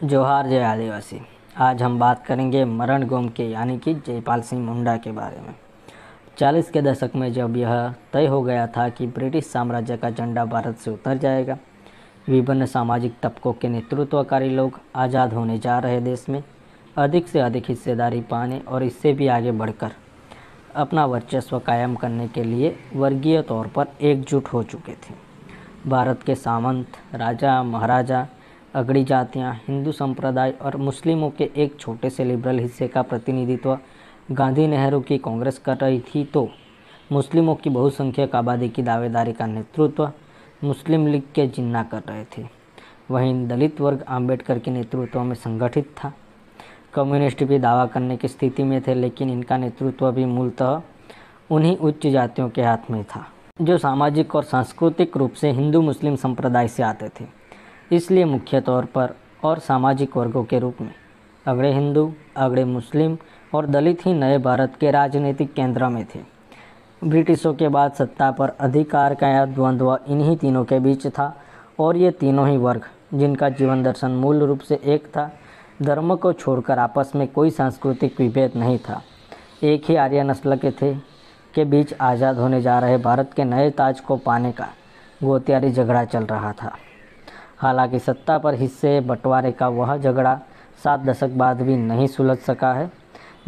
जोहार जय आदिवासी। आज हम बात करेंगे मरण गोम के यानी कि जयपाल सिंह मुंडा के बारे में। 40 के दशक में जब यह तय हो गया था कि ब्रिटिश साम्राज्य का झंडा भारत से उतर जाएगा, विभिन्न सामाजिक तबकों के नेतृत्वकारी लोग आज़ाद होने जा रहे देश में अधिक से अधिक हिस्सेदारी पाने और इससे भी आगे बढ़कर अपना वर्चस्व कायम करने के लिए वर्गीय तौर पर एकजुट हो चुके थे। भारत के सामंत, राजा, महाराजा, अगड़ी जातियाँ, हिंदू संप्रदाय और मुस्लिमों के एक छोटे से लिबरल हिस्से का प्रतिनिधित्व गांधी नेहरू की कांग्रेस कर रही थी, तो मुस्लिमों की बहुसंख्यक आबादी की दावेदारी का नेतृत्व मुस्लिम लीग के जिन्ना कर रहे थे। वहीं दलित वर्ग आम्बेडकर के नेतृत्व में संगठित था। कम्युनिस्ट भी दावा करने की स्थिति में थे, लेकिन इनका नेतृत्व भी मूलतः उन्हीं उच्च जातियों के हाथ में था जो सामाजिक और सांस्कृतिक रूप से हिंदू मुस्लिम संप्रदाय से आते थे। इसलिए मुख्य तौर पर और सामाजिक वर्गों के रूप में अगड़े हिंदू, अगड़े मुस्लिम और दलित ही नए भारत के राजनीतिक केंद्र में थे। ब्रिटिशों के बाद सत्ता पर अधिकार का यह द्वंद्व इन्हीं तीनों के बीच था और ये तीनों ही वर्ग, जिनका जीवन दर्शन मूल रूप से एक था, धर्म को छोड़कर आपस में कोई सांस्कृतिक विभेद नहीं था, एक ही आर्य नस्ल के थे, के बीच आज़ाद होने जा रहे भारत के नए ताज को पाने का गोतियारी झगड़ा चल रहा था। हालांकि सत्ता पर हिस्से बंटवारे का वह झगड़ा 7 दशक बाद भी नहीं सुलझ सका है,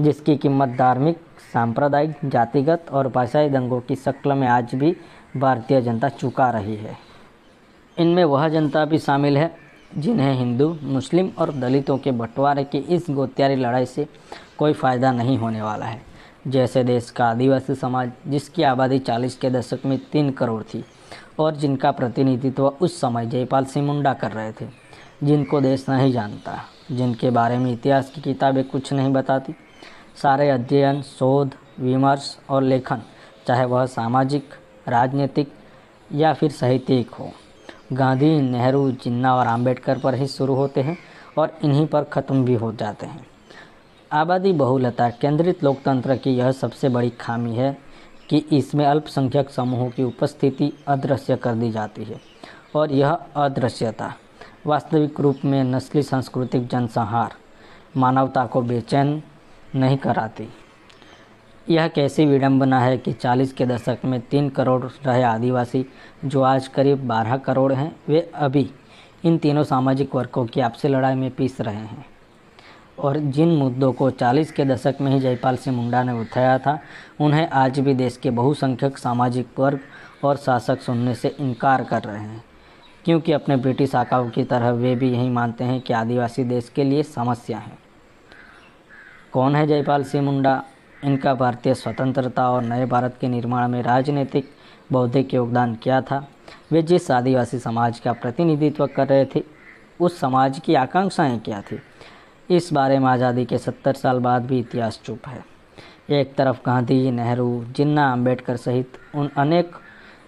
जिसकी कीमत धार्मिक, सांप्रदायिक, जातिगत और भाषाई दंगों की शक्ल में आज भी भारतीय जनता चुका रही है। इनमें वह जनता भी शामिल है जिन्हें हिंदू, मुस्लिम और दलितों के बंटवारे की इस गोतियारी लड़ाई से कोई फ़ायदा नहीं होने वाला है। जैसे देश का आदिवासी समाज, जिसकी आबादी 40 के दशक में 3 करोड़ थी और जिनका प्रतिनिधित्व उस समय जयपाल सिंह मुंडा कर रहे थे, जिनको देश नहीं जानता, जिनके बारे में इतिहास की किताबें कुछ नहीं बताती। सारे अध्ययन, शोध, विमर्श और लेखन, चाहे वह सामाजिक, राजनीतिक या फिर साहित्यिक हो, गांधी, नेहरू, जिन्ना और आम्बेडकर पर ही शुरू होते हैं और इन्हीं पर ख़त्म भी हो जाते हैं। आबादी बहुलता केंद्रित लोकतंत्र की यह सबसे बड़ी खामी है कि इसमें अल्पसंख्यक समूहों की उपस्थिति अदृश्य कर दी जाती है और यह अदृश्यता वास्तविक रूप में नस्ली सांस्कृतिक जनसंहार, मानवता को बेचैन नहीं कराती। यह कैसी विडंबना है कि 40 के दशक में 3 करोड़ रहे आदिवासी, जो आज करीब 12 करोड़ हैं, वे अभी इन तीनों सामाजिक वर्गों की आपसी लड़ाई में पिस रहे हैं। और जिन मुद्दों को 40 के दशक में ही जयपाल सिंह मुंडा ने उठाया था, उन्हें आज भी देश के बहुसंख्यक सामाजिक वर्ग और शासक सुनने से इनकार कर रहे हैं, क्योंकि अपने ब्रिटिश आकाओं की तरह वे भी यही मानते हैं कि आदिवासी देश के लिए समस्या है। कौन है जयपाल सिंह मुंडा? इनका भारतीय स्वतंत्रता और नए भारत के निर्माण में राजनीतिक, बौद्धिक योगदान क्या था? वे जिस आदिवासी समाज का प्रतिनिधित्व कर रहे थे, उस समाज की आकांक्षाएं क्या थी? इस बारे में आज़ादी के 70 साल बाद भी इतिहास चुप है। एक तरफ गांधी, नेहरू, जिन्ना, आम्बेडकर सहित उन अनेक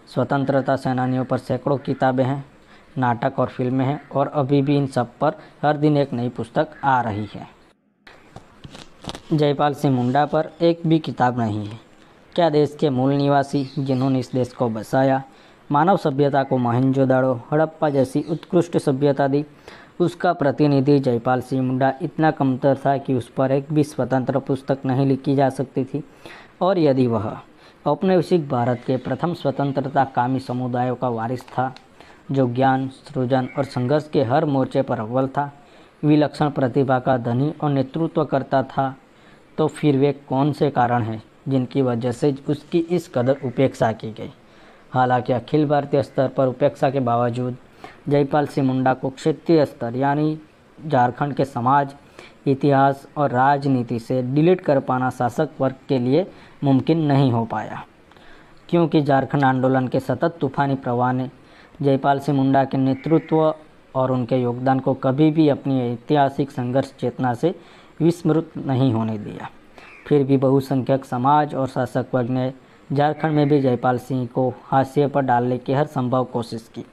स्वतंत्रता सेनानियों पर सैकड़ों किताबें हैं, नाटक और फिल्में हैं और अभी भी इन सब पर हर दिन एक नई पुस्तक आ रही है। जयपाल सिंह मुंडा पर एक भी किताब नहीं है। क्या देश के मूल निवासी, जिन्होंने इस देश को बसाया, मानव सभ्यता को मोहनजोदड़ो, हड़प्पा जैसी उत्कृष्ट सभ्यता दी, उसका प्रतिनिधि जयपाल सिंह मुंडा इतना कमतर था कि उस पर एक भी स्वतंत्र पुस्तक नहीं लिखी जा सकती थी। और यदि वह औपनिवेशिक भारत के प्रथम स्वतंत्रता कामी समुदायों का वारिस था, जो ज्ञान, सृजन और संघर्ष के हर मोर्चे पर अव्वल था, विलक्षण प्रतिभा का धनी और नेतृत्व करता था, तो फिर वे कौन से कारण हैं जिनकी वजह से उसकी इस कदर उपेक्षा की गई? हालांकि अखिल भारतीय स्तर पर उपेक्षा के बावजूद जयपाल सिंह मुंडा को क्षेत्रीय स्तर यानी झारखंड के समाज, इतिहास और राजनीति से डिलीट कर पाना शासक वर्ग के लिए मुमकिन नहीं हो पाया, क्योंकि झारखंड आंदोलन के सतत तूफानी प्रवाह ने जयपाल सिंह मुंडा के नेतृत्व और उनके योगदान को कभी भी अपनी ऐतिहासिक संघर्ष चेतना से विस्मृत नहीं होने दिया। फिर भी बहुसंख्यक समाज और शासक वर्ग ने झारखंड में भी जयपाल सिंह को हाशिए पर डालने की हर संभव कोशिश की।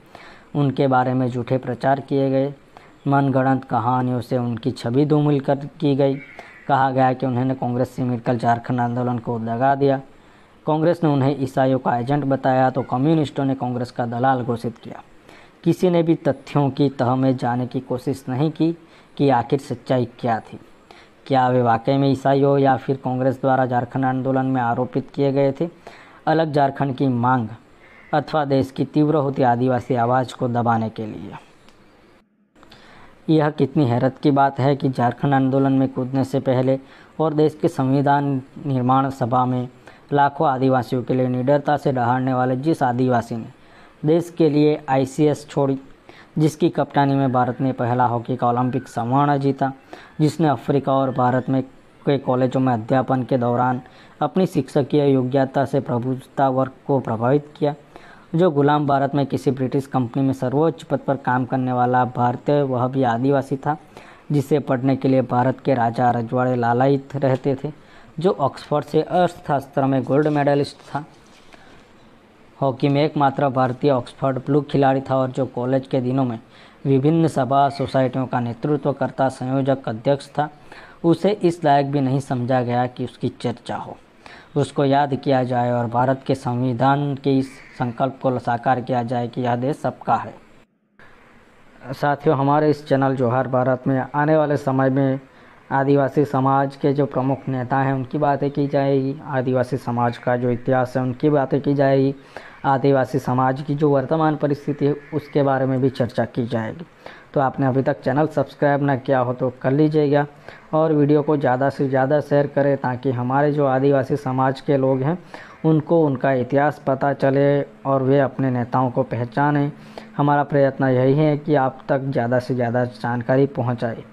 उनके बारे में झूठे प्रचार किए गए, मनगढ़ंत कहानियों से उनकी छवि धूमिल कर की गई। कहा गया कि उन्होंने कांग्रेस से मिलकर झारखंड आंदोलन को दगा दिया। कांग्रेस ने उन्हें ईसाइयों का एजेंट बताया तो कम्युनिस्टों ने कांग्रेस का दलाल घोषित किया। किसी ने भी तथ्यों की तह में जाने की कोशिश नहीं की कि आखिर सच्चाई क्या थी। क्या वे वाकई में ईसाई हो या फिर कांग्रेस द्वारा झारखंड आंदोलन में आरोपित किए गए थे अलग झारखंड की मांग अथवा देश की तीव्र होती आदिवासी आवाज़ को दबाने के लिए। यह कितनी हैरत की बात है कि झारखंड आंदोलन में कूदने से पहले और देश के संविधान निर्माण सभा में लाखों आदिवासियों के लिए निडरता से दहाड़ने वाले जिस आदिवासी ने देश के लिए ICS छोड़ी, जिसकी कप्तानी में भारत ने पहला हॉकी का ओलंपिक स्वर्ण जीता, जिसने अफ्रीका और भारत में के कॉलेजों में अध्यापन के दौरान अपनी शिक्षकीय योग्यता से प्रभुसत्ता वर्ग को प्रभावित किया, जो गुलाम भारत में किसी ब्रिटिश कंपनी में सर्वोच्च पद पर काम करने वाला भारतीय वह भी आदिवासी था, जिसे पढ़ने के लिए भारत के राजा रजवाड़े लालायित रहते थे, जो ऑक्सफोर्ड से अर्थशास्त्र में गोल्ड मेडलिस्ट था, हॉकी में एकमात्र भारतीय ऑक्सफोर्ड ब्लू खिलाड़ी था और जो कॉलेज के दिनों में विभिन्न सभा सोसाइटियों का नेतृत्व करता संयोजक अध्यक्ष था। उसे इस लायक भी नहीं समझा गया कि उसकी चर्चा हो, उसको याद किया जाए और भारत के संविधान के इस संकल्प को साकार किया जाए कि यह देश सबका है। साथियों, हमारे इस चैनल जोहार भारत में आने वाले समय में आदिवासी समाज के जो प्रमुख नेता हैं उनकी बातें की जाएगी, आदिवासी समाज का जो इतिहास है उनकी बातें की जाएगी, आदिवासी समाज की जो वर्तमान परिस्थिति है उसके बारे में भी चर्चा की जाएगी। तो आपने अभी तक चैनल सब्सक्राइब ना किया हो तो कर लीजिएगा और वीडियो को ज़्यादा से ज़्यादा शेयर करें ताकि हमारे जो आदिवासी समाज के लोग हैं उनको उनका इतिहास पता चले और वे अपने नेताओं को पहचानें। हमारा प्रयत्न यही है कि आप तक ज़्यादा से ज़्यादा जानकारी पहुँचाए।